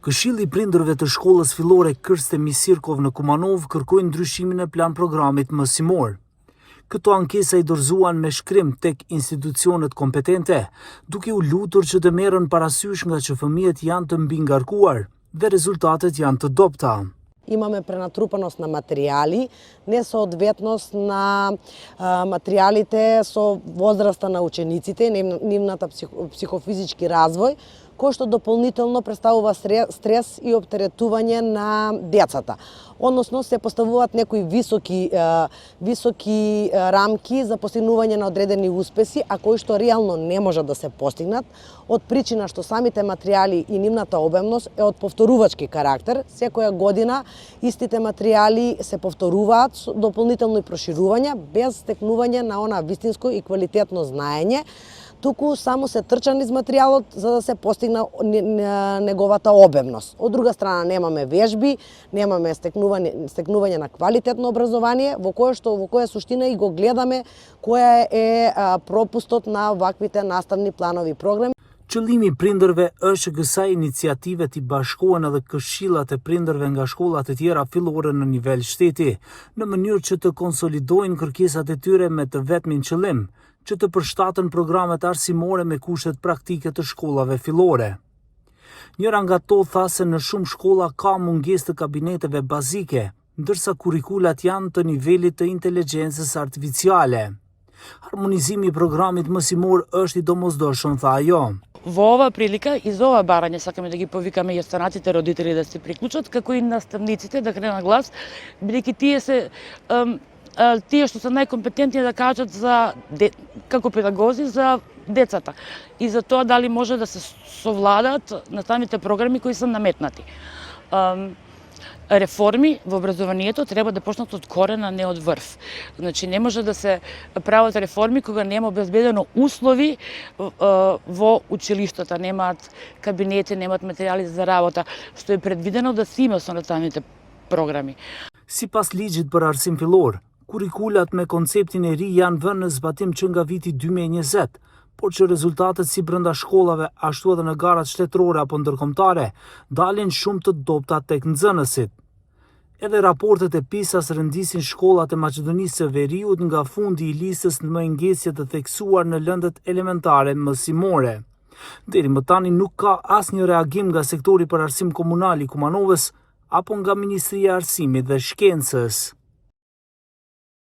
Këshilli i prindërve të shkollës fillore Krste Misirkov në Kumanov kërkoi ndryshimin e plan programit mësimor. Këto ankesa i dorëzuan me shkrim tek institucionet kompetente, duke u lutur që të merren parasysh nga që fëmijët janë të mbingarkuar dhe rezultatet janë të dobta. Imаме пренатрупаност на материјали, несоодветност на материјалите со возраста на учениците, нивната психофизички развој, кој што дополнително представува стрес и оптеретување на децата. Односно се поставуваат некои високи рамки за постигнување на одредени успеси, а кои што реално не можат да се постигнат, од причина што самите материјали и нивната обемност е од повторувачки карактер. Секоја година истите материјали се повторуваат со дополнително и проширување, без стекнување на она вистинско и квалитетно знаење, туку само се трча низ материјалот за да се постигне неговата обемност. Од друга страна немаме вежби, немаме стекнување на квалитетно образование, во која суштина и го гледаме која е пропустот на ваквите наставни планови програми. Qëllimi i prindërve është që kësaj iniciative t'i bashkohen edhe këshillat e prindërve nga shkollat e tjera fillore në nivel shteti, në mënyrë që të konsolidojnë kërkesat e tyre me të vetmin qëllim, që të përshtaten programet arsimore me kushtet praktike të shkollave fillore. Njëra nga to tha se në shumë shkolla ka mungesë të kabineteve bazike, ndërsa kurrikulat janë të nivelit të inteligjencës artificiale. Harmonizimi i programit mësimor është i domosdoshëm, tha ajo. Во ова прилика и за ова барање сакаме да ги повикаме и останатите родители да се приклучат, како и наставниците да кренат глас, бидејќи тие што се најкомпетентни да кажат како педагози за децата и за тоа дали може да се совладаат наставните програми кои се наметнати. Реформи во образованието треба да почнат од корена, не од врв. Значи не може да се прават реформи кога нема обезбедено услови во училиштата, немаат кабинети, немаат материјали за работа, што е предвидено да се има со наставните програми. Sipas ligjit për arsim fillor, kurrikulat me konceptin e ri janë vënë në zbatim që nga viti 2020, por që rezultatet si brenda shkollave ashtu edhe në garat shtetërore apo ndërkombëtare dalin shumë të dobta tek nxënësit. Edhe raportet e PISA-s rëndisin shkollat e Maqedonisë së Veriut nga fundi i listës në mungesje të theksuar në lëndët elementare mësimore. Deri më tani nuk ka asnjë reagim nga sektori për arsim komunal i Kumanovës apo nga Ministria e Arsimit dhe Shkencës.